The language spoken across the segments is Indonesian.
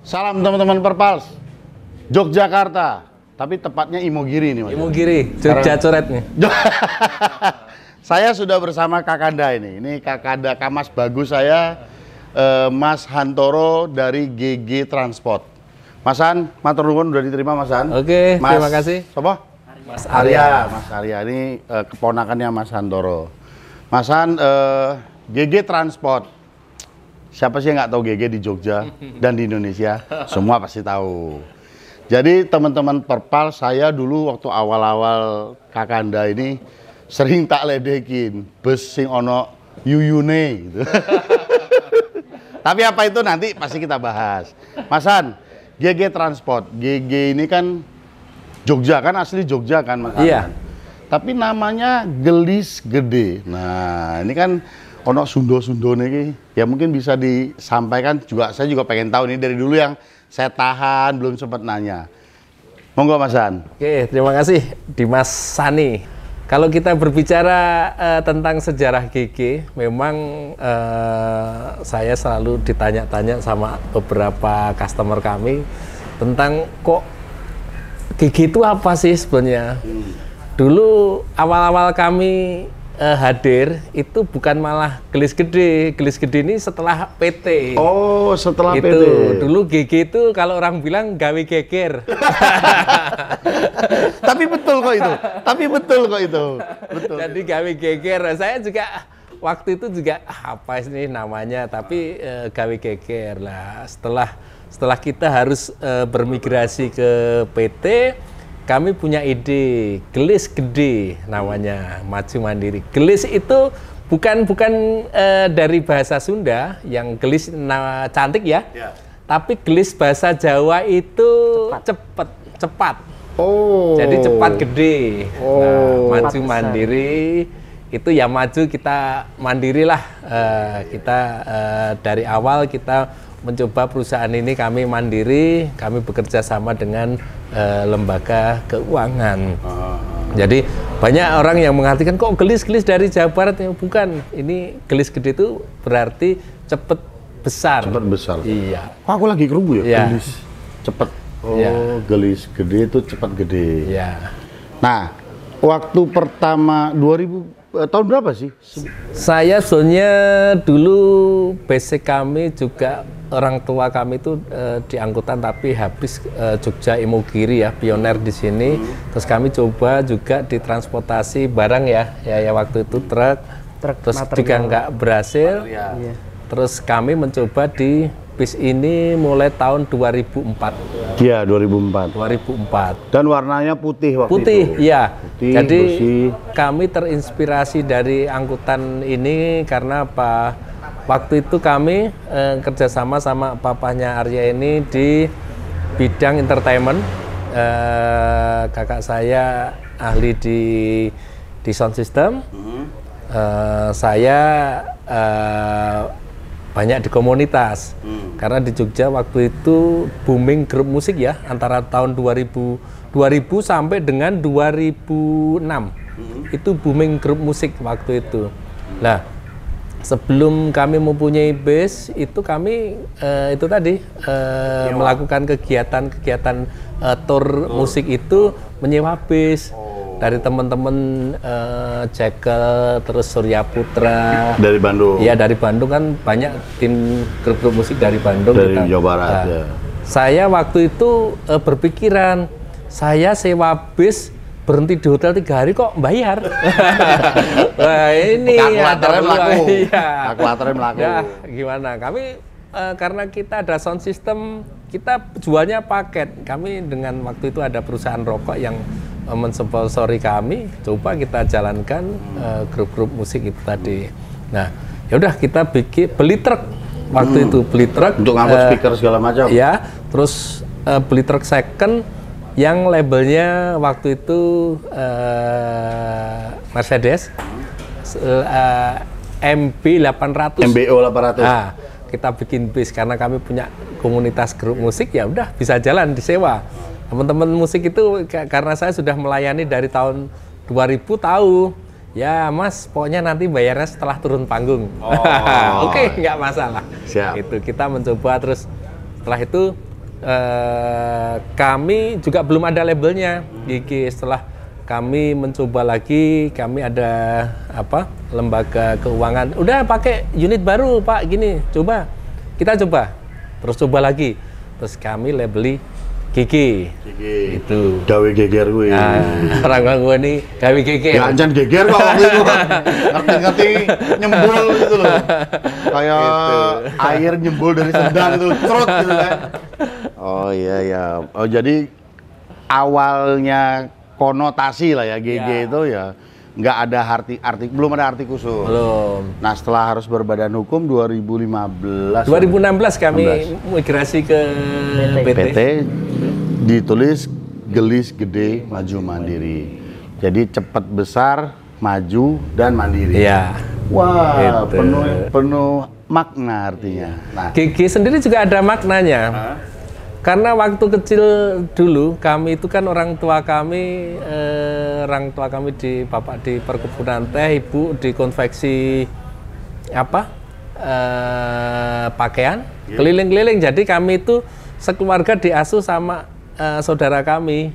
Salam teman-teman Perpals, Yogyakarta, tapi tepatnya Imogiri nih Mas. Imogiri, Jogja coret nih. Saya sudah bersama Kakanda ini Kakanda Kamas bagus saya, Mas Hantoro dari GG Transport. Mas Han, matur nuwun udah diterima Mas Han. Oke, Mas, terima kasih. Siapa? Mas Arya. Mas Arya ini keponakannya Mas Hantoro. Mas Han, GG Transport. Siapa sih yang nggak tahu GG di Jogja dan di Indonesia? Semua pasti tahu. Jadi teman-teman Perpal, saya dulu waktu awal-awal Kakanda ini sering tak ledekin bus sing ono yuyune gitu. Tapi apa itu nanti pasti kita bahas. Mas Han, GG Transport. GG ini kan Jogja kan, asli Jogja kan Mas Han? Iya. Tapi namanya Gelis Gede. Nah, ini kan ono Sundo-Sundo nih, ya mungkin bisa disampaikan juga. Saya juga pengen tahu nih dari dulu yang saya tahan belum sempat nanya. Monggo Mas Han. Oke, terima kasih Dimas Sani. Kalau kita berbicara tentang sejarah GG, memang saya selalu ditanya-tanya sama beberapa customer kami tentang kok GG itu apa sih sebenarnya. Dulu awal-awal kami hadir itu bukan malah Gelis Gede. Gelis Gede ini setelah PT. Oh, setelah itu, PT. Dulu GG itu kalau orang bilang gawe geger. Tapi betul kok itu. Betul. Jadi gawe geger. Saya juga waktu itu juga apa ini namanya, tapi gawe geger lah. Setelah kita harus bermigrasi ke PT, kami punya ide Gelis Gede namanya, maju mandiri. Gelis itu bukan dari bahasa Sunda yang gelis cantik ya, tapi gelis bahasa Jawa itu cepat. Oh. Jadi cepat gede. Oh. Nah, maju mandiri itu ya maju kita mandirilah. Kita dari awal kita mencoba perusahaan ini kami mandiri, kami bekerja sama dengan lembaga keuangan. Jadi banyak orang yang mengartikan kok gelis dari Jawa Barat. Bukan, ini Gelis Gede itu berarti cepet besar. Cepet besar. Iya. Kok aku lagi kerubu ya? Iya. Gelis cepet. Oh, iya. Gelis Gede itu cepat gede. Iya. Nah, waktu pertama 2000 tahun berapa sih? Saya sebenarnya dulu basic kami juga orang tua kami itu di angkutan, tapi habis Jogja Imogiri ya, pioner di sini. Terus kami coba juga di transportasi barang ya waktu itu truk terus material. Juga nggak berhasil. Iya. Terus kami mencoba di bis ini mulai tahun 2004. Iya, 2004. Dan warnanya putih waktu itu. Putih, iya. Putih, jadi bersih. Kami terinspirasi dari angkutan ini karena apa? Waktu itu kami kerjasama sama papahnya Arya ini di bidang entertainment. Kakak saya ahli di sound system. Saya banyak di komunitas. Karena di Jogja waktu itu booming grup musik ya, antara tahun 2000 sampai dengan 2006. Itu booming grup musik waktu itu. Nah, sebelum kami mempunyai base itu kami itu tadi melakukan kegiatan tour musik itu menyewa base dari teman-teman Jekyll, terus Surya Putra dari Bandung. Iya, dari Bandung kan banyak tim grup musik dari Bandung. Dari Jawa Barat. Nah, ya. Saya waktu itu berpikiran saya sewa bis berhenti di hotel 3 hari kok bayar. Wah, ini kalkulatornya melaku. Iya. Kalkulatornya melaku. Ya, gimana? Kami karena kita ada sound system, kita jualnya paket. Kami dengan waktu itu ada perusahaan rokok yang mensponsori kami, coba kita jalankan grup-grup musik itu tadi. Nah, ya udah kita beli truk. Waktu itu beli truk untuk ngangkut speaker segala macam. Ya, terus beli truk second yang labelnya waktu itu Mercedes MB 800. MBO 800. Nah, kita bikin bis karena kami punya komunitas grup musik, ya udah bisa jalan disewa. Teman-teman musik itu karena saya sudah melayani dari tahun 2000 tahu. Ya Mas, pokoknya nanti bayarnya setelah turun panggung. Oke, nggak masalah. Siap. Itu kita mencoba terus setelah itu kami juga belum ada labelnya gigi. Setelah kami mencoba lagi, kami ada apa, lembaga keuangan, udah pakai unit baru Pak, gini, coba, kita coba, terus coba lagi, terus kami labeli gigi. Itu gawe geger gue. Orang gue nih gawe geger. Ya anjan geger kok waktu itu. Ngerti-ngerti nyembul gitu loh. Kayak Gitu. air nyembul dari sendang itu, cerut gitu kan. Oh iya ya. Oh jadi awalnya konotasi lah ya GG Ya. itu ya nggak ada arti belum ada arti khusus. Belum. Nah setelah harus berbadan hukum 2015 2016 kami migrasi ke PT ditulis gelis gede maju mandiri. Jadi cepat besar maju dan mandiri. Iya. Wah Gitu. penuh makna artinya. Nah Gigi sendiri juga ada maknanya. Karena waktu kecil dulu kami itu kan orang tua kami di bapak di perkebunan teh, ibu di konveksi apa pakaian keliling-keliling. Jadi kami itu sekeluarga diasuh sama saudara kami.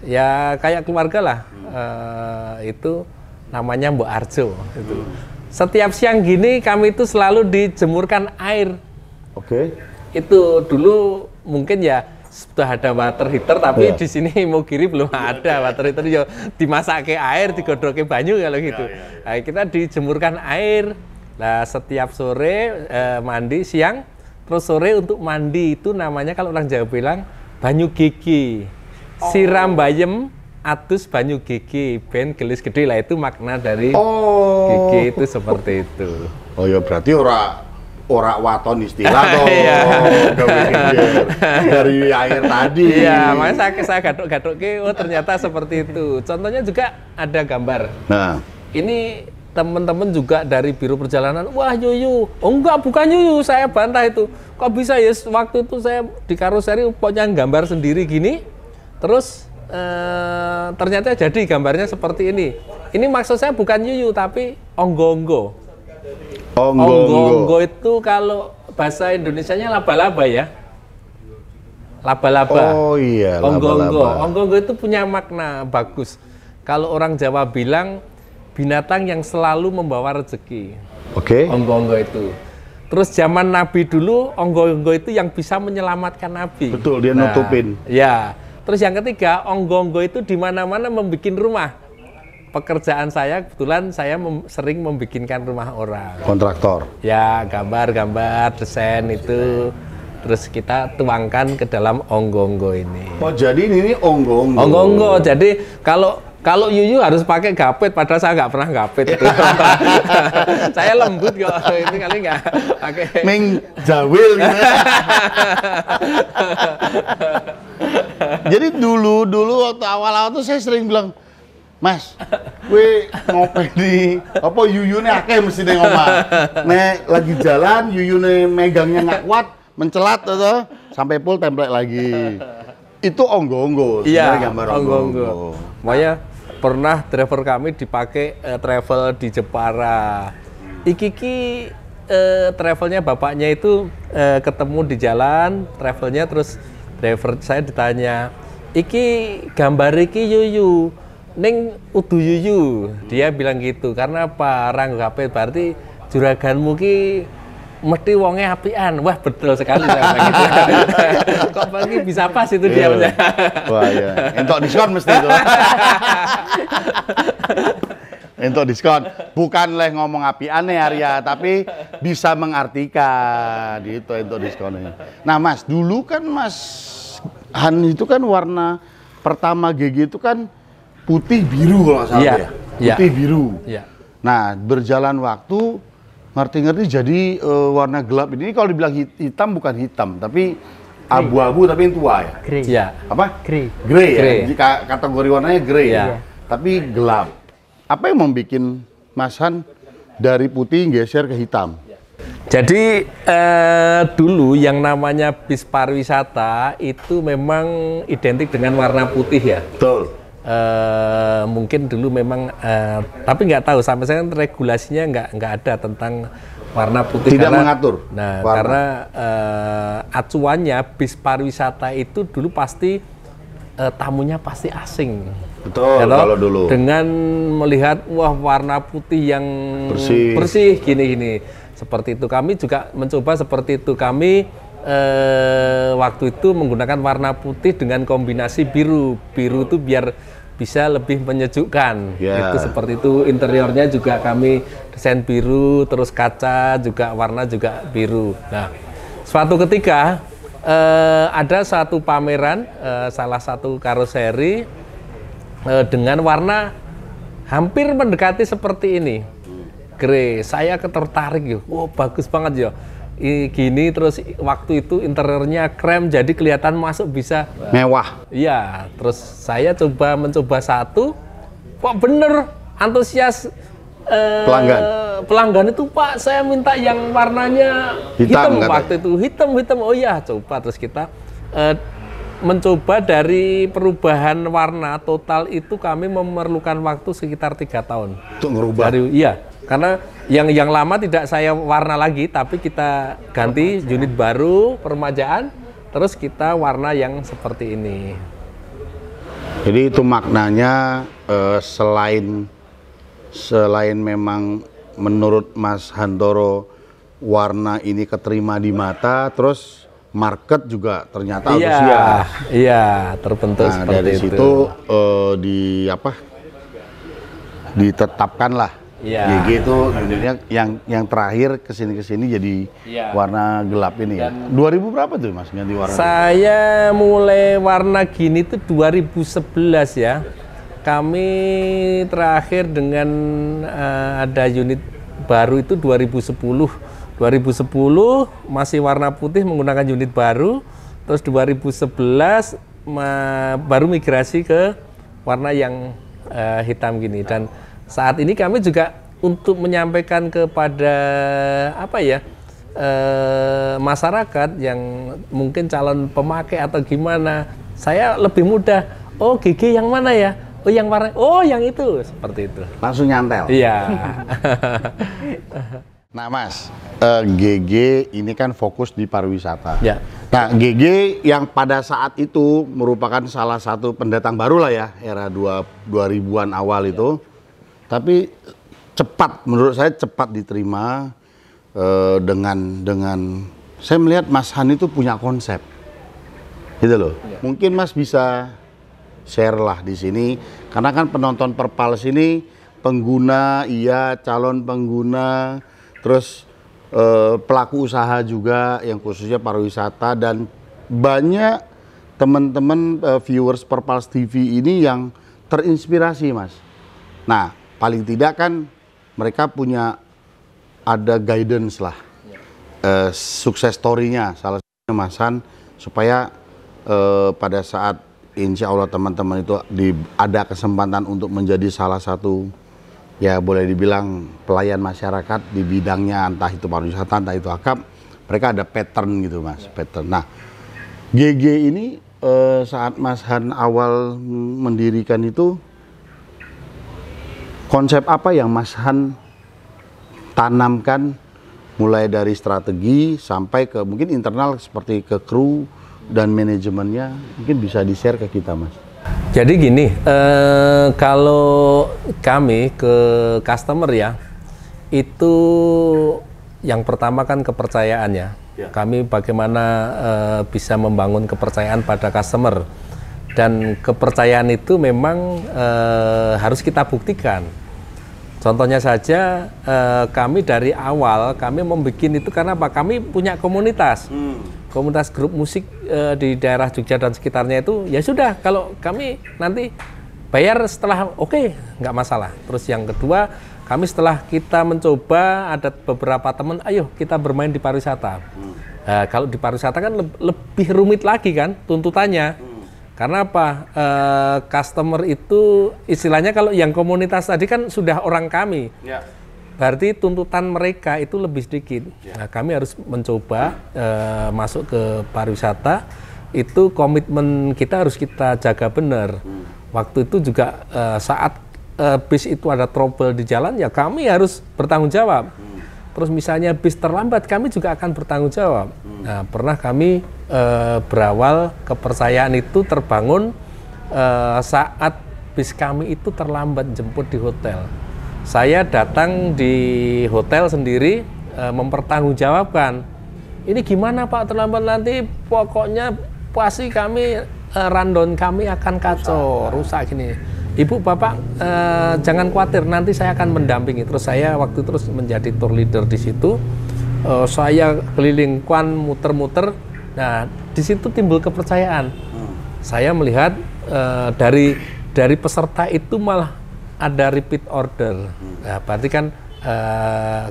Ya kayak keluarga lah. Itu namanya Mbok Arjo. Itu. Setiap siang gini kami itu selalu dijemurkan air. oke. Itu dulu mungkin ya sudah ada water heater, tapi di sini Mogiri belum ada water heater. Ya dimasak ke air, digodok ke banyu kalau gitu. Nah, kita dijemurkan air. Nah setiap sore mandi siang, terus sore untuk mandi itu namanya kalau orang Jawa bilang banyu gigi. Siram bayem atus banyu gigi ben gelis gede, lah itu makna dari gigi itu seperti itu. Oh ya berarti ora waton istilah toh. Gawe geger dari air tadi. Iya, makanya saya gaduk-gaduk oh ternyata seperti itu. Contohnya juga ada gambar. Nah, Ini teman-teman juga dari Biro Perjalanan, wah Yuyu, oh enggak bukan Yuyu, saya bantah itu. Kok bisa ya, waktu itu saya di karoseri pokoknya gambar sendiri gini, terus ternyata jadi gambarnya seperti ini. Ini maksud saya bukan Yuyu, tapi onggo-onggo. Onggo-onggo itu kalau bahasa Indonesianya laba-laba ya. Laba-laba. Oh iya, Onggo-onggo. laba-laba. Onggo-onggo itu punya makna bagus. Kalau orang Jawa bilang binatang yang selalu membawa rezeki. Oke. Onggo-onggo itu. Terus zaman Nabi dulu, onggo-onggo itu yang bisa menyelamatkan Nabi. Betul, dia nutupin. Ya. Terus yang ketiga, onggo-onggo itu di mana-mana membikin rumah. Pekerjaan saya kebetulan saya sering membikinkan rumah orang. Kontraktor. Ya, gambar-gambar, desain itu terus kita tuangkan ke dalam onggo-onggo ini. Oh jadi ini onggo-onggo. Onggo-onggo. Jadi kalau Yuyu harus pakai gapet, padahal saya nggak pernah gapet. Saya lembut kok, ini kali nggak pakai. Ming jawil gitu. Jadi dulu waktu awal-awal tuh saya sering bilang, Mas, gue ngopi di apa yuyune akeh mesti ning omah. Nek lagi jalan yuyune megangnya nggak kuat, mencelat atau sampai full template lagi. Itu onggo-onggo, Iya, sebenarnya gambar onggo-onggo. Makanya pernah driver kami dipakai travel di Jepara. Iki travelnya bapaknya itu ketemu di jalan, travelnya terus driver saya ditanya, iki gambar iki Yuyu. Ning udu Yuyu, dia bilang gitu. Karena apa? Rang gape berarti juraganmu ki mesti wonge apian. Wah betul sekali saya bilang gitu. Kok pagi bisa pas itu dia. Wah ya, entok diskon mesti itu. Entok diskon. Bukan leh ngomong apian ya Arya, tapi bisa mengartikan gitu entok diskonnya. Nah Mas, dulu kan Mas Han itu kan warna pertama GG itu kan putih biru kalau nggak salah Iya, ya. iya. Putih biru. Iya. Nah, berjalan waktu ngerti-ngerti jadi warna gelap ini kalau dibilang hitam bukan hitam, tapi abu-abu tapi yang tua ya. Grey. Iya. Apa? Grey. Grey ya. Grey. Jika kategori warnanya grey Iya. ya. Tapi gelap. Apa yang membuat Mas Han dari putih geser ke hitam? Jadi dulu yang namanya bis pariwisata itu memang identik dengan warna putih ya. Betul. Mungkin dulu memang tapi nggak tahu sampai sekarang regulasinya nggak ada tentang warna putih. Tidak karena, mengatur Nah, warna. karena acuannya bis pariwisata itu dulu pasti tamunya pasti asing. Betul, Ya toh? kalau dulu. Dengan melihat wah warna putih yang bersih gini-gini. Seperti itu kami juga mencoba seperti itu. Kami waktu itu menggunakan warna putih dengan kombinasi biru. Biru itu biar bisa lebih menyejukkan. Itu seperti itu. Interiornya juga kami desain biru, terus kaca juga warna juga biru. Nah, suatu ketika ada satu pameran salah satu karoseri dengan warna hampir mendekati seperti ini, grey. Saya tertarik ya, wow bagus banget ya. Gini terus waktu itu interiornya krem jadi kelihatan masuk bisa mewah. Iya, terus saya mencoba satu, kok bener antusias pelanggan itu Pak, saya minta yang warnanya hitam waktu itu hitam. Oh iya, coba terus kita mencoba dari perubahan warna total itu kami memerlukan waktu sekitar 3 tahun untuk merubah. Iya, karena yang lama tidak saya warna lagi, tapi kita ganti unit baru permajaan, terus kita warna yang seperti ini. Jadi itu maknanya selain memang menurut Mas Hantoro warna ini keterima di mata, terus market juga ternyata antusias. Iya, terbentuk seperti dari itu. Situ ditetapkanlah GG itu unitnya yang terakhir kesini jadi warna gelap ini ya. 2000 berapa tuh Mas ganti warna? Saya mulai warna gini tuh 2011 ya. Kami terakhir dengan ada unit baru itu 2010 masih warna putih menggunakan unit baru. Terus 2011 baru migrasi ke warna yang hitam gini. Dan saat ini kami juga untuk menyampaikan kepada masyarakat yang mungkin calon pemakai atau gimana, saya lebih mudah. Oh GG yang mana ya? Oh yang warna, oh yang itu, seperti itu. Langsung nyantel. Iya. Nah Mas, GG ini kan fokus di pariwisata. Ya. Nah GG yang pada saat itu merupakan salah satu pendatang baru lah ya, era 2000-an awal itu. Tapi cepat, menurut saya cepat diterima dengan saya melihat Mas Han itu punya konsep, gitu loh. Ya. Mungkin Mas bisa share lah di sini, karena kan penonton Perpals ini pengguna, calon pengguna, terus pelaku usaha juga yang khususnya pariwisata, dan banyak teman-teman viewers Perpals TV ini yang terinspirasi Mas. Nah, paling tidak kan mereka punya ada guidance lah, sukses story-nya salah satunya Mas Han, supaya pada saat insya Allah teman-teman itu ada kesempatan untuk menjadi salah satu, ya boleh dibilang pelayan masyarakat di bidangnya, entah itu pariwisata, entah itu akap, mereka ada pattern gitu Mas, pattern. Nah, GG ini saat Mas Han awal mendirikan itu, konsep apa yang Mas Han tanamkan mulai dari strategi sampai ke mungkin internal seperti ke kru dan manajemennya, mungkin bisa di-share ke kita Mas. Jadi gini, kalau kami ke customer ya, itu yang pertama kan kepercayaannya. Ya. Kami bagaimana bisa membangun kepercayaan pada customer, dan kepercayaan itu memang harus kita buktikan. Contohnya saja, kami dari awal kami membuat itu karena apa? Kami punya komunitas. Komunitas grup musik di daerah Jogja dan sekitarnya itu, ya sudah, kalau kami nanti bayar setelah oke, nggak masalah. Terus yang kedua, kami setelah kita mencoba, ada beberapa teman, ayo kita bermain di pariwisata. Kalau di pariwisata kan lebih rumit lagi kan tuntutannya. Karena apa? Customer itu istilahnya, kalau yang komunitas tadi kan sudah orang kami. Ya. Berarti tuntutan mereka itu lebih sedikit. Ya. Nah, kami harus mencoba masuk ke pariwisata, itu komitmen kita harus kita jaga benar. Waktu itu juga saat bis itu ada trouble di jalan, ya kami harus bertanggung jawab. terus misalnya bis terlambat, kami juga akan bertanggung jawab. Nah, pernah kami berawal kepercayaan itu terbangun saat bis kami itu terlambat jemput di hotel. Saya datang di hotel sendiri mempertanggungjawabkan. Ini gimana Pak terlambat, nanti pokoknya pasti kami rundown kami akan kacau, rusak gini. Ibu Bapak jangan khawatir, nanti saya akan mendampingi. Terus saya waktu terus menjadi tour leader di situ. Saya keliling Kwan muter-muter. Nah, di situ timbul kepercayaan. Saya melihat dari peserta itu malah ada repeat order. Nah, berarti kan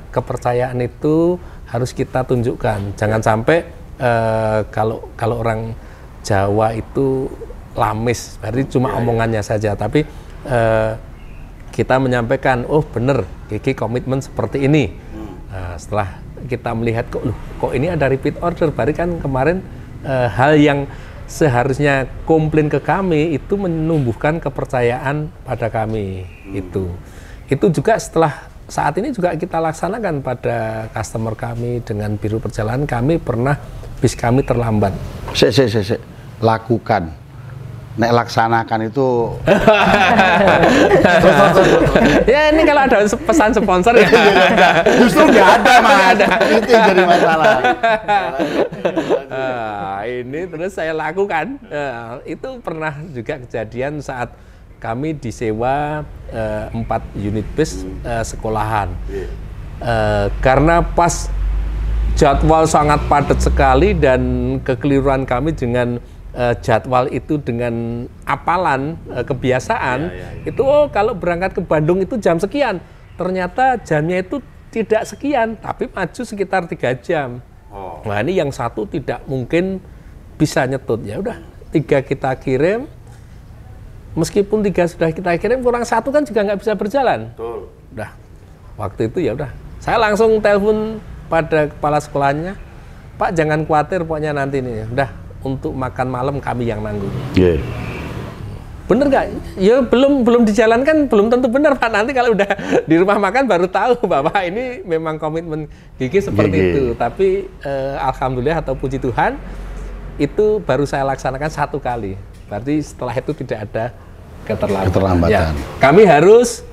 kepercayaan itu harus kita tunjukkan. Jangan sampai kalau orang Jawa itu lamis, berarti cuma omongannya saja, tapi kita menyampaikan, oh bener, Gigi komitmen seperti ini. Nah, setelah kita melihat kok ini ada repeat order, berarti kan kemarin hal yang seharusnya komplain ke kami itu menumbuhkan kepercayaan pada kami. Itu juga setelah saat ini juga kita laksanakan pada customer kami dengan biro perjalanan. Kami pernah bis kami terlambat. Lakukan. Nek laksanakan itu. Ya ini kalau ada pesan sponsor ya. Justru nggak ada Mas. Itu yang jadi masalah. Ini terus saya lakukan. Itu pernah juga kejadian saat kami disewa 4 unit bis sekolahan. Karena pas jadwal sangat padat sekali dan kekeliruan kami dengan jadwal itu dengan apalan kebiasaan itu kalau berangkat ke Bandung itu jam sekian, ternyata jamnya itu tidak sekian tapi maju sekitar 3 jam. Nah ini yang satu tidak mungkin bisa nyetut, ya udah 3 kita kirim, meskipun 3 sudah kita kirim kurang 1 kan juga nggak bisa berjalan. Udah waktu itu ya udah saya langsung telepon pada kepala sekolahnya, Pak jangan khawatir pokoknya nanti nih udah untuk makan malam kami yang nanggung. Bener nggak? Ya belum dijalankan, belum tentu benar Pak. Nanti kalau udah di rumah makan baru tahu bahwa ini memang komitmen Gigi seperti itu. Tapi alhamdulillah atau puji Tuhan itu baru saya laksanakan 1 kali. Berarti setelah itu tidak ada keterlambatan. Ya, kami harus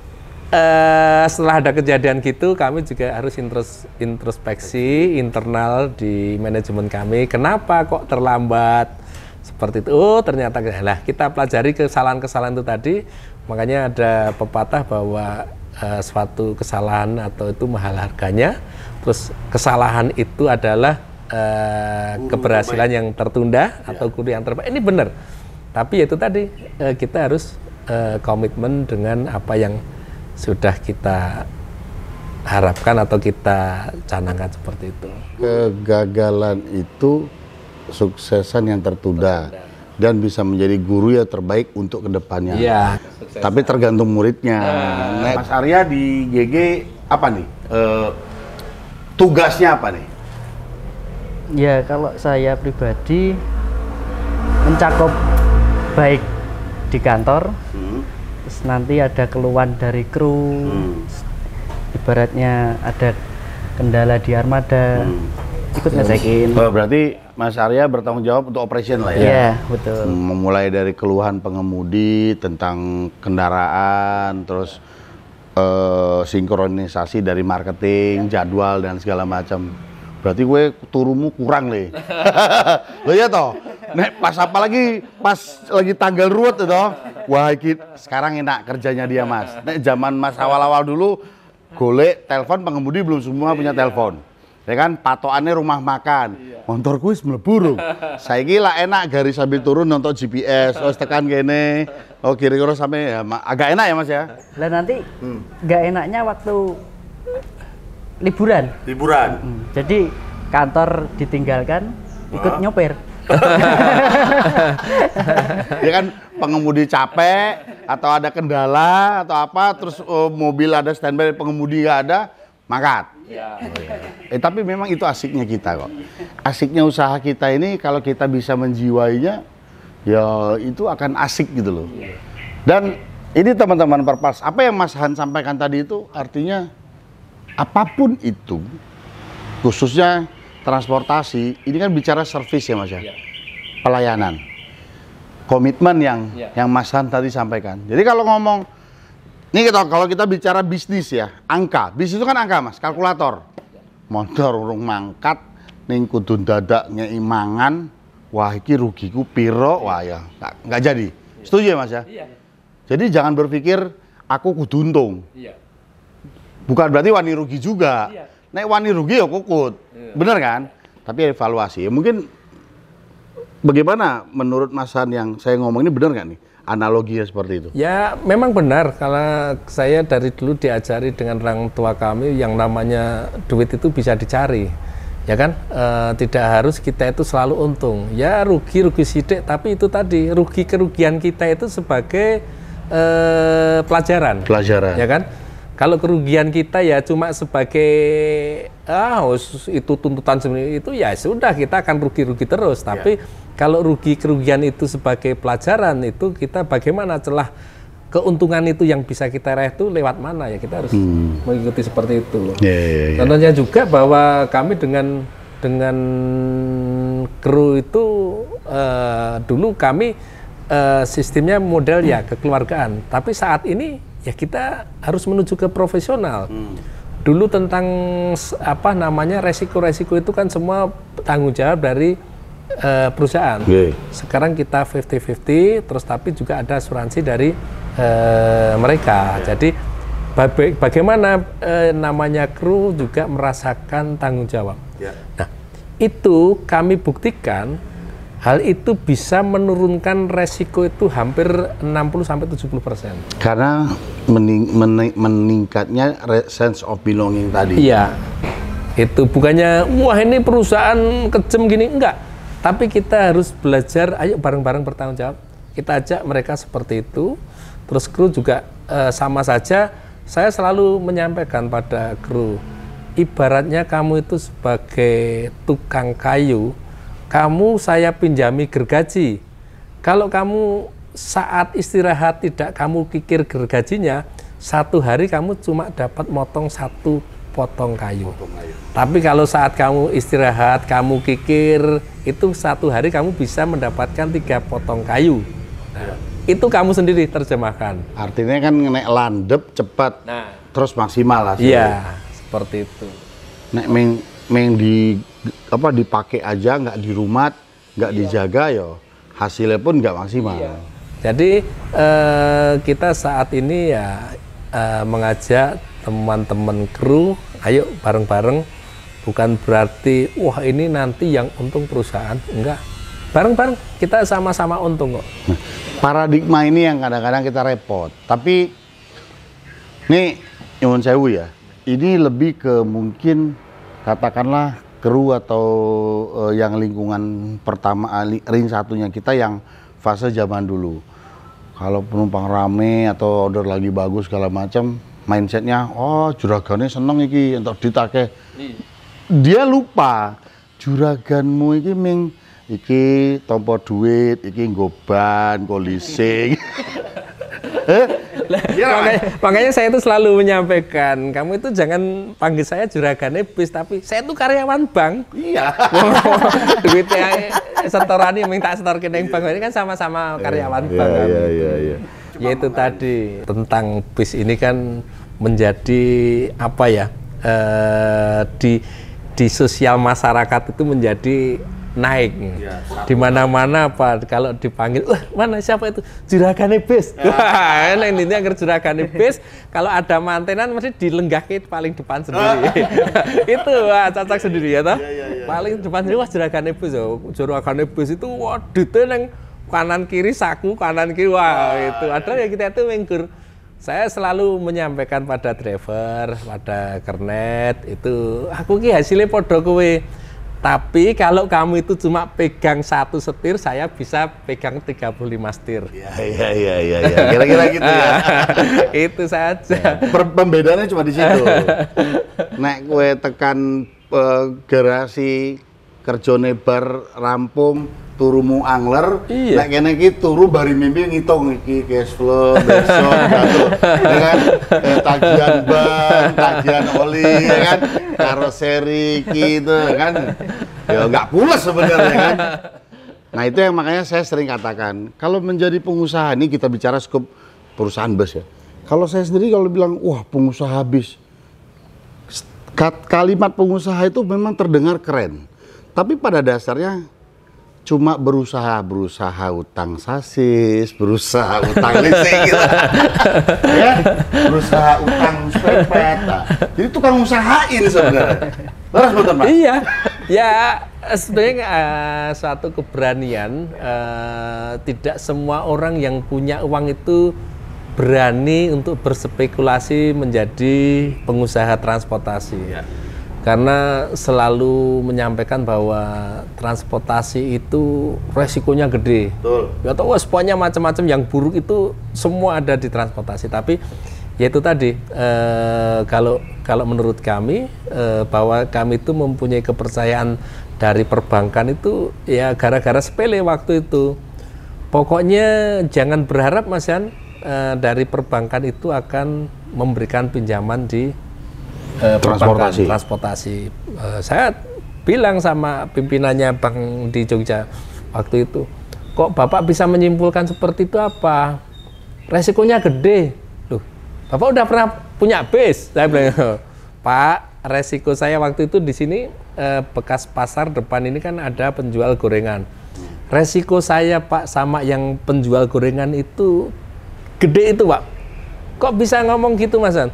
setelah ada kejadian gitu, kami juga harus introspeksi internal di manajemen kami. Kenapa kok terlambat? Seperti itu. Oh, ternyata kita pelajari kesalahan-kesalahan itu tadi. Makanya ada pepatah bahwa suatu kesalahan atau itu mahal harganya. Terus kesalahan itu adalah keberhasilan yang tertunda atau guru yang terbaik. Ini benar. Tapi itu tadi kita harus komitmen dengan apa yang sudah kita harapkan atau kita canangkan seperti itu. Kegagalan itu suksesan yang tertunda dan bisa menjadi guru yang terbaik untuk kedepannya. Iya. Tapi tergantung muridnya. Mas Arya di GG apa nih? Tugasnya apa nih? Ya kalau saya pribadi mencakup baik di kantor. Terus nanti ada keluhan dari kru, ibaratnya ada kendala di armada, ikut ngecekin. Berarti Mas Arya bertanggung jawab untuk operation lah ya? Iya, betul. Memulai dari keluhan pengemudi tentang kendaraan, terus sinkronisasi dari marketing, jadwal dan segala macam. Berarti gue turumu kurang nih. Lo ya toh? Nek pas apalagi pas lagi tanggal ruwet itu, wah sekarang enak kerjanya dia Mas. Nek zaman Mas awal-awal dulu golek telepon pengemudi belum semua punya telepon. Ya kan patokannya rumah makan. Motor kuis mlebu. Saiki lah enak garis sambil turun nonton GPS, oh tekan kene. Oh kira-kira sampai ya, agak enak ya Mas ya. Lah nanti nggak enaknya waktu liburan. Jadi kantor ditinggalkan, ikut nyopir. Ya kan pengemudi capek atau ada kendala atau apa, terus mobil ada standby pengemudi nggak ada, mangkat. Tapi memang itu asiknya kita kok. Asiknya usaha kita ini kalau kita bisa menjiwainya, ya itu akan asik gitu loh. Dan ini teman-teman Perpars, apa yang Mas Han sampaikan tadi itu artinya apapun itu khususnya transportasi, ini kan bicara servis ya Mas ya, pelayanan, komitmen yang Mas Han tadi sampaikan. Jadi kalau ngomong, ini kalau kita bicara bisnis ya, angka, bisnis itu kan angka Mas, kalkulator. Motor urung mangkat, ning kudu dadak nyei mangan, wah iki rugiku piro, wah ya nggak jadi. Setuju ya Mas ya? Iya. Jadi jangan berpikir aku kudu untung. Iya. Bukan berarti wani rugi juga. Iya. Nek wani rugi ya kukut. Iya. Bener kan? Tapi evaluasi. Mungkin bagaimana menurut Mas Han yang saya ngomong ini benar nggak nih? Analoginya seperti itu. Ya, memang benar. Karena saya dari dulu diajari dengan orang tua kami yang namanya duit itu bisa dicari. Ya kan, tidak harus kita itu selalu untung. Ya rugi sidik, tapi itu tadi kerugian kita itu sebagai pelajaran. Ya kan, kalau kerugian kita ya cuma sebagai itu tuntutan sebenarnya itu ya sudah kita akan rugi terus. Tapi kalau kerugian itu sebagai pelajaran itu kita bagaimana celah keuntungan itu yang bisa kita raih itu lewat mana ya kita harus mengikuti seperti itu. Contohnya juga bahwa kami dengan kru itu dulu kami sistemnya model ya kekeluargaan, tapi saat ini ya kita harus menuju ke profesional. Dulu tentang resiko-resiko itu kan semua tanggung jawab dari perusahaan. Sekarang kita 50-50, terus tapi juga ada asuransi dari mereka. Jadi bagaimana namanya kru juga merasakan tanggung jawab. Nah, itu kami buktikan hal itu bisa menurunkan resiko itu hampir 60-70%. Karena meningkatnya sense of belonging tadi. Iya. Itu bukannya wah ini perusahaan kejam gini, enggak. Tapi kita harus belajar, ayo bareng-bareng bertanggung jawab. Kita ajak mereka seperti itu. Terus kru juga sama saja. Saya selalu menyampaikan pada kru, ibaratnya kamu itu sebagai tukang kayu, kamu saya pinjami gergaji. Kalau kamu saat istirahat tidak kamu kikir gergajinya, satu hari kamu cuma dapat motong 1 potong kayu. Tapi kalau saat kamu istirahat, kamu kikir, itu 1 hari kamu bisa mendapatkan 3 potong kayu. Nah, itu kamu sendiri terjemahkan. Artinya kan nek landep cepat, terus maksimal lah. Iya, seperti itu. Nek dipakai aja, nggak dirumat, nggak dijaga, yo hasilnya pun nggak maksimal. Jadi kita saat ini ya mengajak teman-teman kru, ayo bareng-bareng. Bukan berarti wah ini nanti yang untung perusahaan, enggak. Bareng-bareng kita sama-sama untung kok. Paradigma ini yang kadang-kadang kita repot. Tapi ini nyuwun sewu ya. Ini lebih ke mungkin katakanlah kru atau yang lingkungan pertama ring satunya kita yang fase zaman dulu. Kalau penumpang rame atau order lagi bagus segala macam, mindsetnya oh juragannya seneng iki untuk ditake. Dia lupa juraganmu iki iki tompo duit, iki nggoban, leasing. Makanya saya itu selalu menyampaikan, kamu itu jangan panggil saya juragannya bis, tapi saya itu karyawan bank. Iya. Duitnya setorani minta setor ke bank, ini kan sama-sama karyawan bank. Iya. Ya itu tadi tentang bis ini kan menjadi apa ya? Di sosial masyarakat itu menjadi naik. Di mana-mana apa kalau dipanggil, wah mana siapa itu juragane bis. Wah, ini agar juragane bis kalau ada mantenan mesti dilenggahke paling depan sendiri. Itu wah cocok sendiri ya toh. Paling depan sendiri wah juragane bis. Juragane bis itu wah detail kanan kiri saku, kanan kiri wah itu. Ada ya kita itu mengkur. Saya selalu menyampaikan pada driver, pada kernet itu aku ki hasilnya podo kowe. Tapi kalau kamu itu cuma pegang 1 setir, saya bisa pegang 35 setir. Iya. Kira-kira gitu ya. Itu saja. Pembedaannya cuma di situ. Nek kowe tekan garasi kerjone bar rampung, turu mu angler, Iya. nek kene iki turu bari mimpi ngitung iki cash flow besok gitu. Ya kan? Tagihan ban, tagihan oli, ya kan? Karoseri gitu kan. Ya nggak pulas sebenarnya kan. Nah, itu yang makanya saya sering katakan, kalau menjadi pengusaha ini kita bicara skup perusahaan bus ya. Kalau saya sendiri kalau bilang, wah pengusaha bis, kalimat pengusaha itu memang terdengar keren. Tapi pada dasarnya cuma berusaha utang sasis, berusaha utang leasing gitu. Ya, berusaha utang sepepet. Nah, jadi tukang usahain sebenarnya. Terus betul, Pak? Iya, ya sebenarnya suatu keberanian. Tidak semua orang yang punya uang itu berani untuk berspekulasi menjadi pengusaha transportasi. Ya. Karena selalu menyampaikan bahwa transportasi itu resikonya gede. Betul. Ya tahu pokoknya macam-macam yang buruk itu semua ada di transportasi. Tapi ya itu tadi kalau menurut kami bahwa kami itu mempunyai kepercayaan dari perbankan itu ya gara-gara sepele waktu itu. Pokoknya jangan berharap Mas Yan dari perbankan itu akan memberikan pinjaman di transportasi. Saya bilang sama pimpinannya bank di Jogja waktu itu, kok Bapak bisa menyimpulkan seperti itu apa? Resikonya gede. Loh, Bapak udah pernah punya bis? Saya bilang, Pak, resiko saya waktu itu di sini bekas pasar depan ini kan ada penjual gorengan. Resiko saya Pak sama yang penjual gorengan itu gede itu Pak. Kok bisa ngomong gitu Mas An?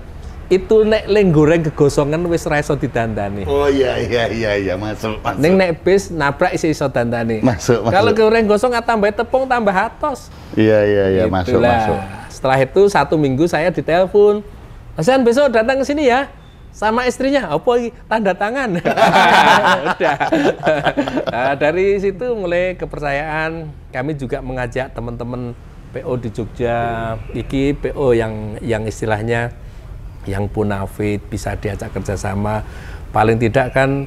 Itu nek leng goreng kegosongan wis ra iso didandani. Oh iya masuk. Ning nek bis nabrak iso dandani. Masuk. Kalau goreng gosong tambah tepung tambah atos. Iya masuk. Setelah itu 1 minggu saya ditelepon. Mas An besok datang ke sini ya. Sama istrinya, apa ini? Tanda tangan. Udah. Nah, dari situ mulai kepercayaan. Kami juga mengajak teman-teman PO di Jogja. Iki PO yang istilahnya yang punafit bisa diajak kerjasama. Paling tidak kan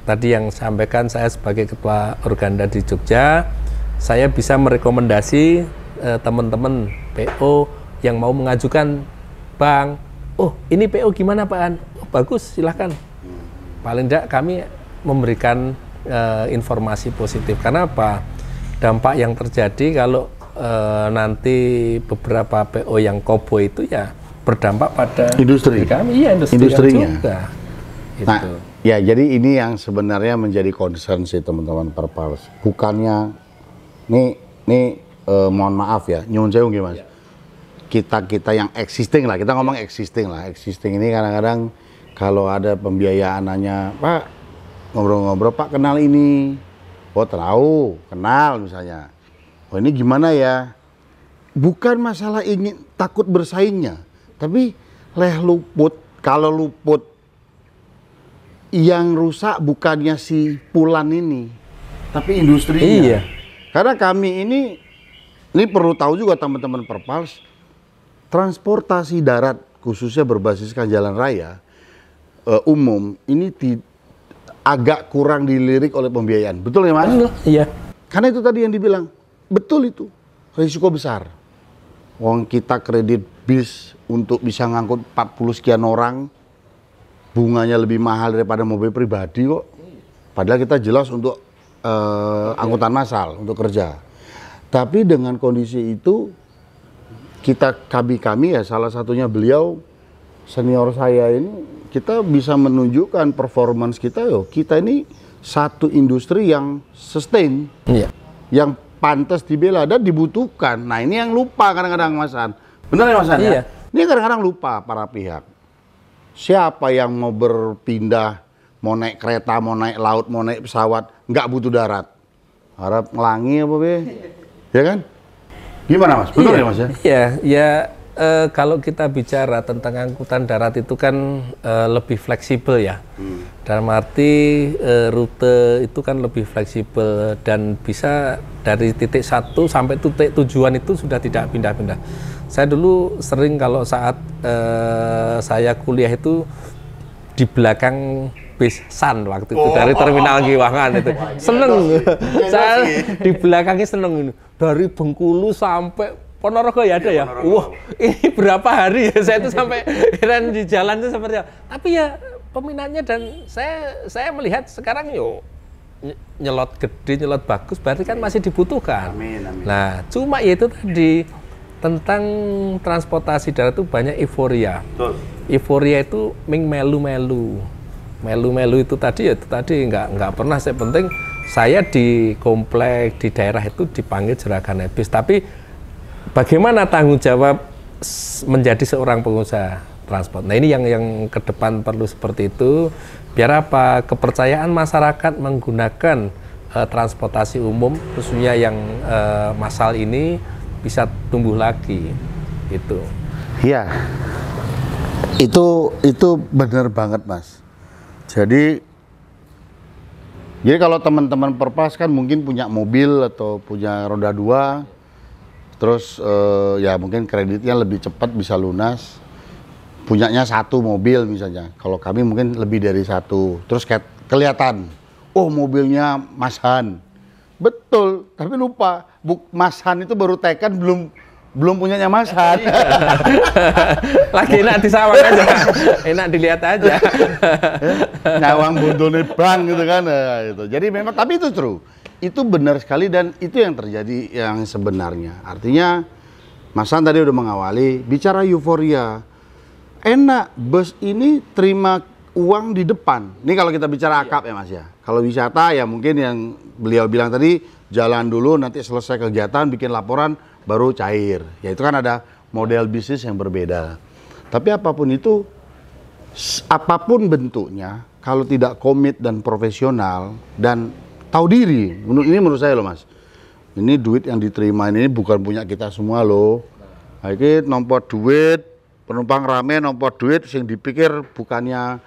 tadi yang sampaikan saya sebagai ketua Organda di Jogja, saya bisa merekomendasi teman-teman PO yang mau mengajukan bank. Oh ini PO gimana Pak An? Oh, bagus silahkan. Paling tidak kami memberikan informasi positif. Karena apa? Dampak yang terjadi kalau nanti beberapa PO yang kobo itu ya berdampak pada industri kami, iya industrinya juga. Nah, ya jadi ini yang sebenarnya menjadi concern sih teman-teman Perpals. Bukannya, mohon maaf ya, nyuwun sewu nggih Mas. Kita yang existing lah, kita ngomong existing lah. Existing ini kadang-kadang kalau ada pembiayaan nanya, Pak ngobrol-ngobrol, Pak kenal ini, oh tahu, kenal misalnya. Oh ini gimana ya? Bukan masalah ingin takut bersaingnya. Tapi luput, kalau luput yang rusak bukannya si Pulan ini, tapi industrinya. Iya. Karena kami ini perlu tahu juga teman-teman Perpals, transportasi darat khususnya berbasiskan jalan raya umum ini agak kurang dilirik oleh pembiayaan. Betul ya Mas? Iya. Karena itu tadi yang dibilang, betul itu, risiko besar. Wong kita kredit bis untuk bisa ngangkut 40 sekian orang, bunganya lebih mahal daripada mobil pribadi kok. Padahal kita jelas untuk angkutan massal, untuk kerja. Tapi dengan kondisi itu, kami ya salah satunya beliau, senior saya ini, kita bisa menunjukkan performance kita, kita ini satu industri yang sustain, yang pantas dibela dan dibutuhkan. Nah ini yang lupa kadang-kadang Mas An. Benar ya Mas An? Iya. Ya? Ini kadang-kadang lupa para pihak. Siapa yang mau berpindah, mau naik kereta, mau naik laut, mau naik pesawat, nggak butuh darat. Harap ngelangi apa be? Ya kan? Gimana Mas? Benar ya Mas ya? Iya, kalau kita bicara tentang angkutan darat itu kan lebih fleksibel ya. Dalam arti rute itu kan lebih fleksibel dan bisa dari titik satu sampai titik tujuan itu sudah tidak pindah-pindah. Saya dulu sering kalau saat saya kuliah itu di belakang bis Sun waktu itu dari terminal Giwangan itu. Seneng. Saya di belakangnya seneng ini. Dari Bengkulu sampai Ponorogo ya ada ya. Wah, ini berapa hari ya saya itu sampai heran di jalan itu seperti apa. Tapi ya peminatnya dan saya melihat sekarang nyelot gede, nyelot bagus, berarti kan masih dibutuhkan. Amin, amin. Nah, cuma ya itu tadi tentang transportasi darat itu banyak euforia. Betul. Euforia itu melu-melu. Melu-melu itu tadi nggak pernah. Saya penting saya di komplek di daerah itu dipanggil Juragan Ebis. Tapi bagaimana tanggung jawab menjadi seorang pengusaha transport? Nah ini yang ke depan perlu seperti itu. Biar apa? Kepercayaan masyarakat menggunakan transportasi umum, khususnya yang massal ini bisa tumbuh lagi. Gitu. Iya, itu benar banget Mas. Jadi kalau teman-teman Perpas kan mungkin punya mobil atau punya roda 2, terus ya mungkin kreditnya lebih cepat bisa lunas. Punyanya 1 mobil misalnya. Kalau kami mungkin lebih dari 1. Terus kayak kelihatan, oh mobilnya Mas Han. Betul, tapi lupa. Mas Han itu baru tekan belum punyanya Mas Han. Lagi enak disawang aja, enak dilihat aja. Nyawang bondone bang gitu kan. Gitu. Jadi memang, tapi itu true. Itu benar sekali dan itu yang terjadi yang sebenarnya. Artinya Mas Han tadi udah mengawali, bicara euforia. Enak, bus ini terima uang di depan. Ini kalau kita bicara akap ya Mas ya. Kalau wisata ya mungkin yang beliau bilang tadi, jalan dulu nanti selesai kegiatan bikin laporan baru cair. Ya itu kan ada model bisnis yang berbeda. Tapi apapun itu, apapun bentuknya, kalau tidak komit dan profesional dan tahu diri, ini menurut saya loh Mas. Ini duit yang diterima ini bukan punya kita semua loh. Nah, ini nomor duit, penumpang rame nomor duit, yang dipikir bukannya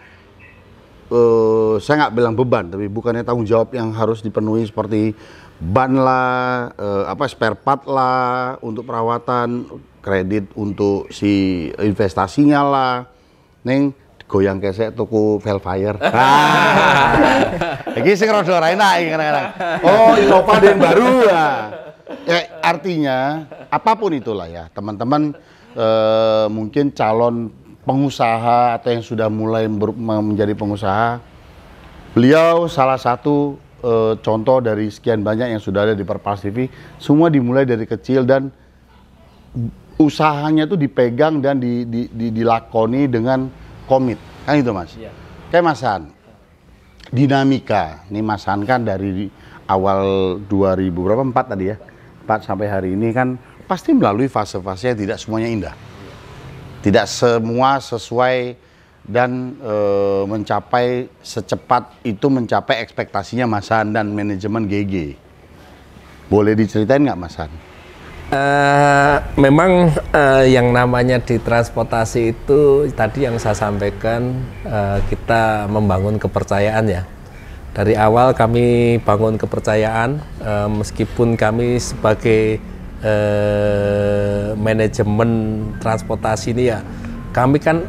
saya nggak bilang beban, tapi bukannya tanggung jawab yang harus dipenuhi seperti ban lah, spare part lah untuk perawatan, kredit untuk si investasinya lah, neng goyang kesek tuku Velfire. Iki sing rada ora enak kadang-kadang. Oh, Innova yang baru lah. Ya, artinya apapun itulah ya, teman-teman mungkin calon pengusaha atau yang sudah mulai menjadi pengusaha, beliau salah satu contoh dari sekian banyak yang sudah ada di Perpras TV. Semua dimulai dari kecil dan usahanya itu dipegang dan dilakoni dengan komit, kan itu Mas. Iya. Kayak Mas Han, dinamika, nih Mas Han kan dari awal 2004 tadi ya, 4 sampai hari ini kan pasti melalui fase-fase yang tidak semuanya indah. Tidak semua sesuai dan mencapai secepat itu mencapai ekspektasinya Mas Han dan manajemen GG. Boleh diceritain nggak Mas Han? Memang yang namanya di transportasi itu tadi yang saya sampaikan, kita membangun kepercayaan ya. Dari awal kami bangun kepercayaan, meskipun kami sebagai manajemen transportasi ini ya, kami kan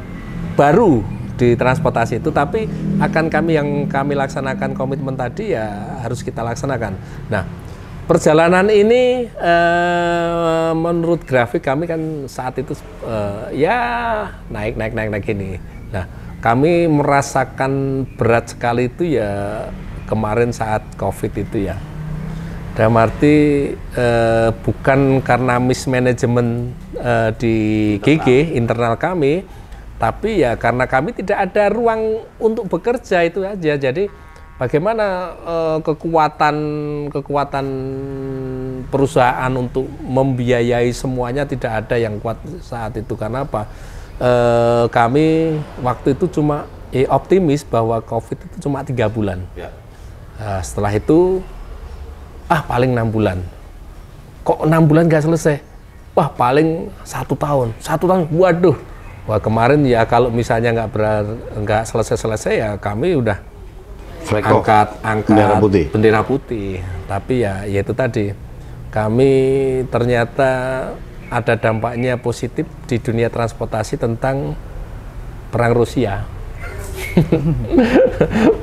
baru di transportasi itu, tapi akan yang kami laksanakan komitmen tadi ya harus kita laksanakan. Nah, perjalanan ini menurut grafik kami kan saat itu ya naik ini. Nah, kami merasakan berat sekali itu ya kemarin saat COVID itu ya. Dalam arti bukan karena mismanagement di GG internal kami, tapi ya karena kami tidak ada ruang untuk bekerja, itu aja. Jadi bagaimana kekuatan perusahaan untuk membiayai semuanya tidak ada yang kuat saat itu. Karena apa? Kami waktu itu cuma optimis bahwa COVID itu cuma 3 bulan. Ya. Nah, setelah itu paling 6 bulan. Kok 6 bulan nggak selesai? Wah, paling 1 tahun. 1 tahun, waduh. Wah, kemarin ya kalau misalnya nggak selesai ya kami udah angkat bendera putih. Tapi ya itu tadi, kami ternyata ada dampaknya positif di dunia transportasi tentang perang Rusia.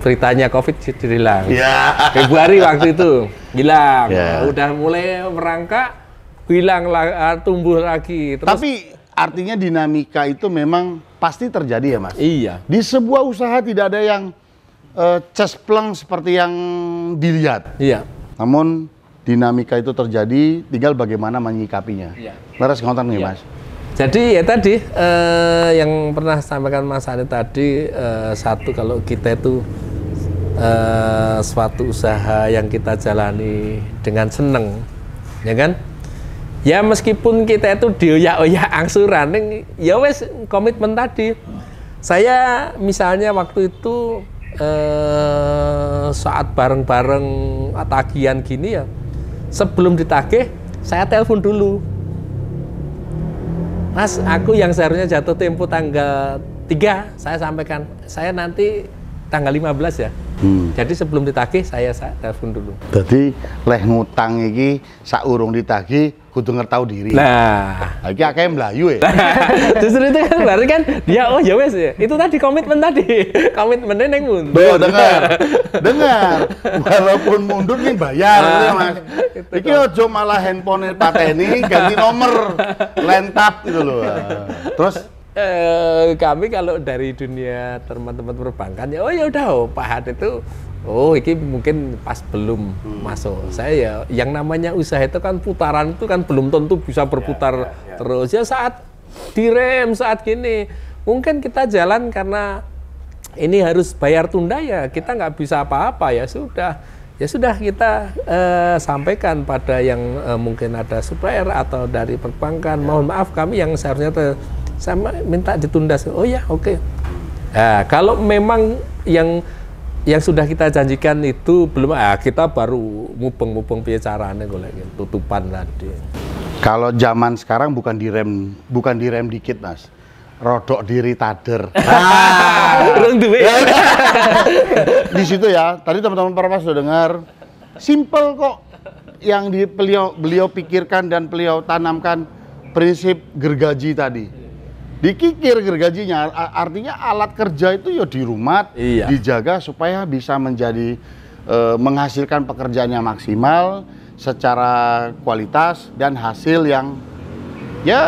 Beritanya COVID hilang. Ya. Februari waktu itu hilang. Ya. Udah mulai merangkak, hilang tumbuh lagi. Terus, Tapi artinya dinamika itu memang pasti terjadi ya, Mas? iya. Di sebuah usaha tidak ada yang cespleng seperti yang dilihat. Iya. Namun dinamika itu terjadi, tinggal bagaimana menyikapinya. Iya. Leres ngonten nih, Iya. Mas. Jadi ya tadi yang pernah sampaikan Mas Ani tadi, satu kalau kita itu suatu usaha yang kita jalani dengan seneng, ya kan? Ya meskipun kita itu dioyak-oyak angsuran, ya wes komitmen tadi. Saya misalnya waktu itu saat bareng-bareng tagihan gini ya, sebelum ditagih saya telepon dulu. Mas, aku yang seharusnya jatuh tempo tanggal 3, saya sampaikan, saya nanti tanggal 15 ya. Jadi sebelum ditagih, saya telepon dulu. Jadi leh ngutang iki saurung ditagih kudu ngertau diri. Nah, Iki akeh mlayu ya. justru itu kan berarti kan dia oh ya wes ya. Itu tadi komitmen tadi. Komitmennya neng mundur. Tuh, dengar. Walaupun mundur nih bayar, ya, Mas. Iki ojo malah handphone pateni ganti nomor lentap gitu loh. Terus Kami kalau dari dunia teman-teman perbankan ya oh ya udah Pak Had itu ini mungkin pas belum masuk. Saya ya yang namanya usaha itu kan putaran itu kan belum tentu bisa berputar terus ya saat direm saat gini mungkin kita jalan karena ini harus bayar tunda ya kita nggak bisa apa-apa ya sudah kita sampaikan pada yang mungkin ada supplier atau dari perbankan mohon maaf kami yang seharusnya sama minta ditunda. Oh ya, oke. Nah, kalau memang yang sudah kita janjikan itu belum, kita baru mupeng piye carane golek tutupan tadi. kalau zaman sekarang bukan direm dikit, Mas. Rodok diri tader. Urung duwe. Di situ ya, tadi teman-teman Perwas sudah dengar. Simple kok yang beliau pikirkan dan beliau tanamkan prinsip gergaji tadi. Dikikir gergajinya, artinya alat kerja itu ya di rumah, iya. dijaga supaya bisa menjadi menghasilkan pekerjaan yang maksimal secara kualitas dan hasil yang ya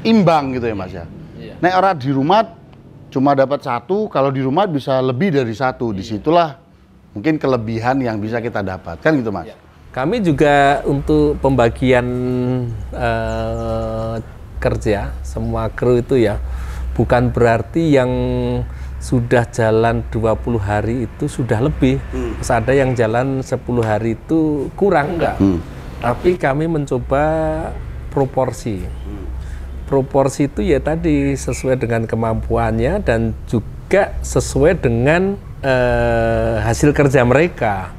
imbang gitu ya Mas ya. Iya. Nek orang di rumah cuma dapat satu, kalau di rumah bisa lebih dari satu. Disitulah mungkin kelebihan yang bisa kita dapatkan gitu Mas. Iya. Kami juga untuk pembagian kerja semua kru itu ya bukan berarti yang sudah jalan 20 hari itu sudah lebih. Terus ada yang jalan 10 hari itu kurang enggak. Tapi kami mencoba proporsi. Proporsi itu ya tadi sesuai dengan kemampuannya dan juga sesuai dengan hasil kerja mereka.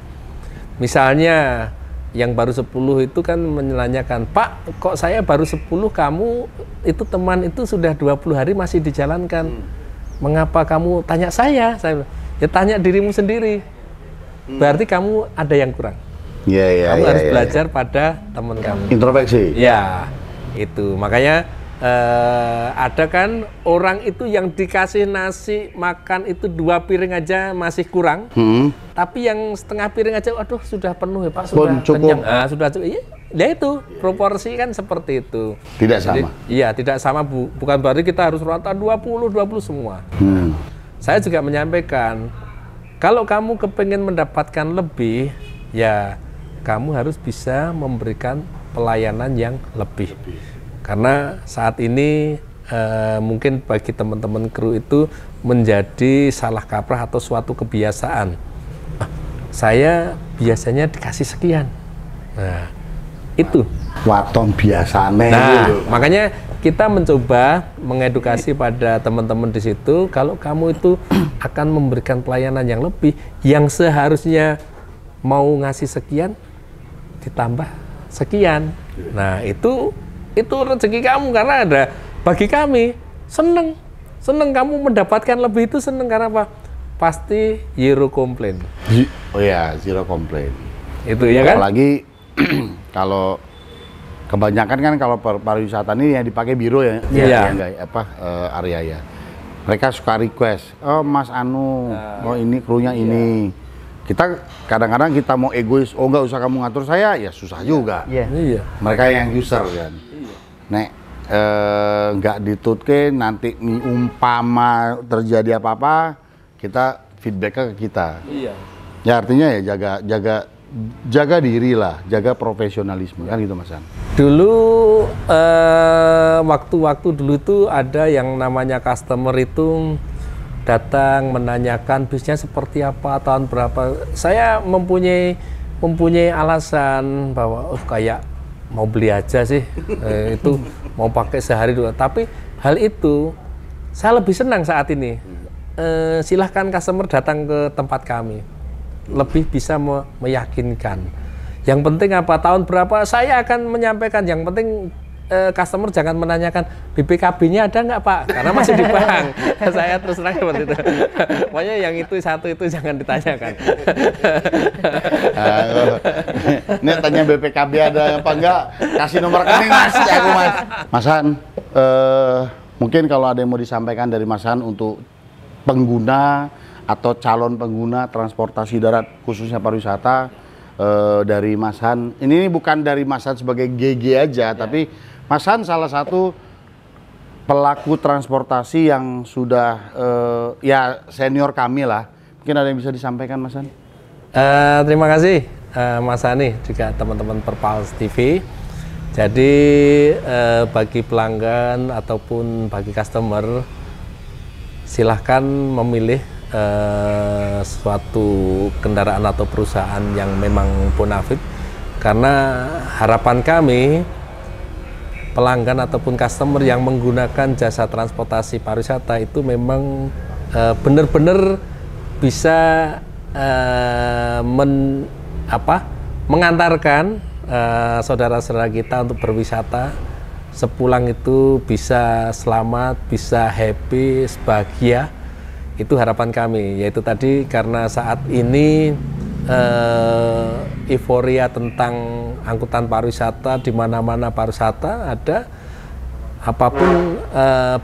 Misalnya yang baru 10 itu kan menanyakan, Pak, kok saya baru 10, kamu itu teman itu sudah 20 hari masih dijalankan. Mengapa kamu tanya saya? Saya ya tanya dirimu sendiri. Berarti kamu ada yang kurang. Kamu harus belajar pada teman kamu. Introspeksi. Ya, itu. Makanya ada kan orang itu yang dikasih nasi makan itu 2 piring aja masih kurang. Tapi yang setengah piring aja, aduh sudah penuh ya Pak, sudah kenyang. Sudah cukup. Ya itu, proporsi kan seperti itu. Tidak sama. Iya, tidak sama bukan berarti kita harus rata 20 semua. Saya juga menyampaikan, kalau kamu kepengen mendapatkan lebih, ya kamu harus bisa memberikan pelayanan yang lebih. Karena saat ini mungkin bagi teman-teman kru itu menjadi salah kaprah atau suatu kebiasaan. Saya biasanya dikasih sekian. Nah, itu. Waton biasane. Nah, gitu. makanya kita mencoba mengedukasi pada teman-teman di situ. Kalau kamu itu akan memberikan pelayanan yang lebih, yang seharusnya mau ngasih sekian, ditambah sekian. Nah, itu rezeki kamu karena ada bagi kami seneng kamu mendapatkan lebih itu seneng karena apa? Pasti zero komplain. Oh ya, zero komplain. Itu ya kan? Apalagi kalau kebanyakan kan kalau pariwisata ini yang dipakai biro ya, Iya. area ya. Mereka suka request, oh Mas Anu, oh ini krunya ini. Kita kadang-kadang kita mau egois, oh nggak usah kamu ngatur saya, ya susah juga. Iya. Mereka yang user kan. Nek nggak ditutke nanti umpama terjadi apa-apa, kita feedbacknya ke kita. Iya. Ya artinya ya jaga diri lah, jaga profesionalisme kan gitu Mas An. Dulu waktu-waktu dulu itu ada yang namanya customer itu datang menanyakan bisnya seperti apa, tahun berapa. Saya mempunyai alasan bahwa kayak mau beli aja sih, itu mau pakai sehari dua. Tapi hal itu saya lebih senang saat ini. Silahkan customer datang ke tempat kami, lebih bisa meyakinkan. Yang penting apa, tahun berapa, saya akan menyampaikan. Yang penting customer jangan menanyakan BPKB-nya ada nggak Pak, karena masih di bank. Saya terus terang seperti itu. Pokoknya yang itu satu itu jangan ditanyakan. Ini tanya BPKB ada apa enggak, kasih nomor rekening Mas, aku Mas. Mas Han, mungkin kalau ada yang mau disampaikan dari Mas Han untuk pengguna atau calon pengguna transportasi darat khususnya pariwisata dari Mas Han. Ini bukan dari Mas Han sebagai GG aja, tapi Mas Han salah satu pelaku transportasi yang sudah ya senior kami lah. Mungkin ada yang bisa disampaikan Mas Han? Terima kasih Mas Hani, juga teman-teman Perpals TV. Jadi bagi pelanggan ataupun bagi customer, silahkan memilih suatu kendaraan atau perusahaan yang memang bonafit, karena harapan kami pelanggan ataupun customer yang menggunakan jasa transportasi pariwisata itu memang benar-benar bisa mengantarkan saudara-saudara kita untuk berwisata, sepulang itu bisa selamat, bisa happy, bahagia. Itu harapan kami, yaitu tadi karena saat ini euforia tentang angkutan pariwisata, di mana-mana pariwisata ada, apapun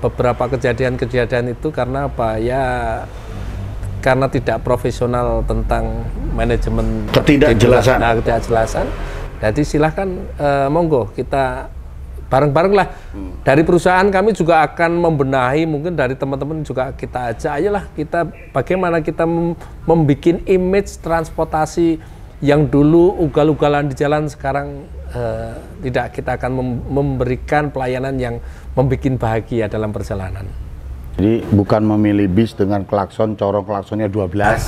beberapa kejadian-kejadian itu karena apa ya, karena tidak profesional tentang manajemen ketidakjelasan. Jadi silahkan monggo kita bareng-bareng lah. Dari perusahaan kami juga akan membenahi, mungkin dari teman-teman juga kita ajak, ayolah kita bagaimana kita membuat image transportasi yang dulu ugal-ugalan di jalan, sekarang tidak, kita akan memberikan pelayanan yang membuat bahagia dalam perjalanan. Jadi bukan memilih bis dengan klakson, corong klaksonnya 12.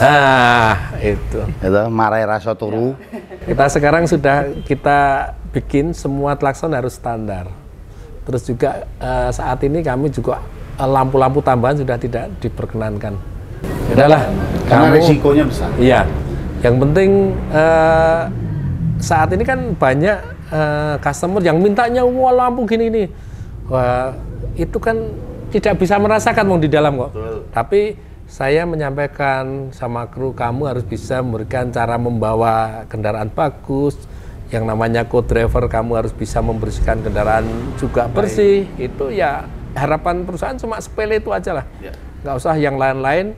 Itu marai rasa turu. Kita sekarang sudah kita bikin semua klakson harus standar. Terus juga saat ini kami juga lampu-lampu tambahan sudah tidak diperkenankan. Udahlah, karena risikonya besar. Iya. Yang penting saat ini kan banyak customer yang mintanya wah lampu gini nih. Wah, itu kan tidak bisa merasakan mau di dalam kok. Betul. Tapi saya menyampaikan sama kru, kamu harus bisa memberikan cara membawa kendaraan bagus. Yang namanya co-driver, kamu harus bisa membersihkan kendaraan juga bersih. Itu ya harapan perusahaan cuma sepele itu aja lah. Ya. Nggak usah yang lain-lain.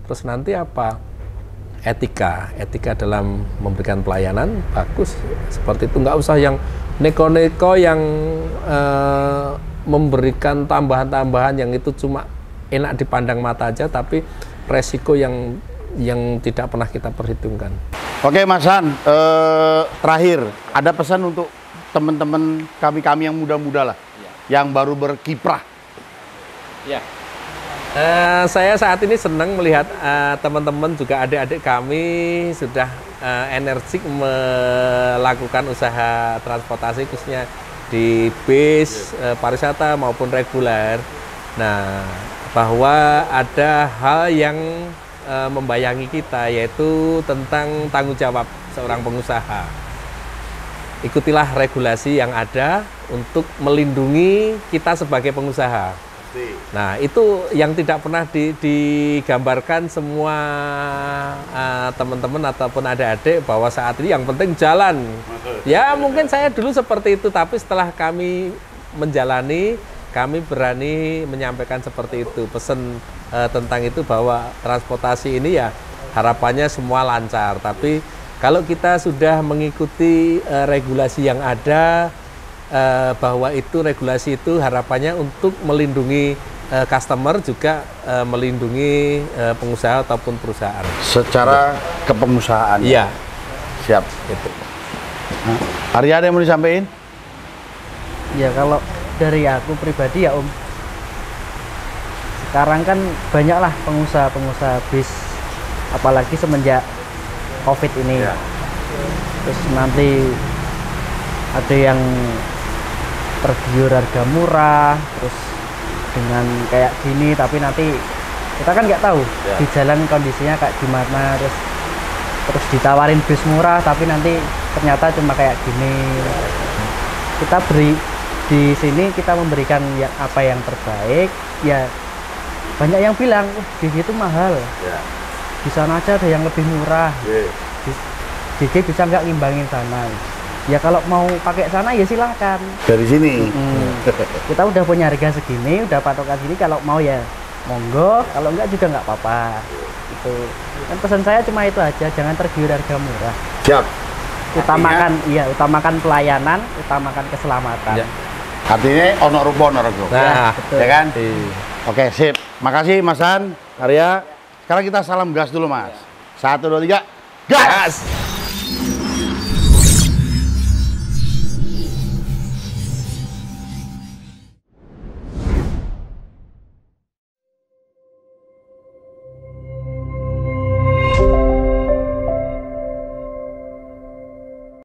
Terus nanti apa? Etika dalam memberikan pelayanan bagus. Seperti itu, nggak usah yang neko-neko yang memberikan tambahan-tambahan yang itu cuma enak dipandang mata aja, tapi resiko yang tidak pernah kita perhitungkan. Oke Mas Han, terakhir ada pesan untuk teman-teman kami yang muda-muda lah, yang baru berkiprah. Ya. Saya saat ini senang melihat teman-teman juga adik-adik kami sudah energik melakukan usaha transportasi khususnya di bis pariwisata maupun reguler. Nah, bahwa ada hal yang membayangi kita, yaitu tentang tanggung jawab seorang pengusaha. Ikutilah regulasi yang ada untuk melindungi kita sebagai pengusaha. Nah, itu yang tidak pernah digambarkan semua teman-teman ataupun adik-adik, bahwa saat ini yang penting jalan. Ya mungkin saya dulu seperti itu, tapi setelah kami menjalani kami berani menyampaikan seperti itu, pesan tentang itu bahwa transportasi ini ya harapannya semua lancar. Tapi kalau kita sudah mengikuti regulasi yang ada, bahwa itu regulasi itu harapannya untuk melindungi customer juga melindungi pengusaha ataupun perusahaan. Secara kepengusahaan. Iya. Siap. Itu. Arya, ada yang mau disampaikan? Ya kalau dari aku pribadi ya Om, sekarang kan banyaklah pengusaha-pengusaha bis, apalagi semenjak COVID ini. Ya. Terus nanti ada yang tergiur harga murah, terus dengan kayak gini, tapi nanti kita kan nggak tahu Ya. di jalan kondisinya kayak gimana, terus ditawarin bis murah, tapi nanti ternyata cuma kayak gini. Kita beri di sini, kita memberikan apa yang terbaik. Ya banyak yang bilang, GG itu mahal. Ya. Di sana aja ada yang lebih murah. GG bisa nggak ngimbangin sana? Ya kalau mau pakai sana ya silakan. Dari sini. Kita udah punya harga segini, udah patokan segini. Kalau mau ya monggo, kalau enggak juga nggak apa-apa. Itu kan pesan saya cuma itu aja, jangan tergiur harga murah. Siap. Utamakan pelayanan, utamakan keselamatan. Ya. Artinya ono rupa ono rego. Nah, betul. Ya kan? iya. Oke, sip. Makasih Mas Han, Arya. Sekarang kita salam gas dulu, Mas. 1, 2, 3. Gas!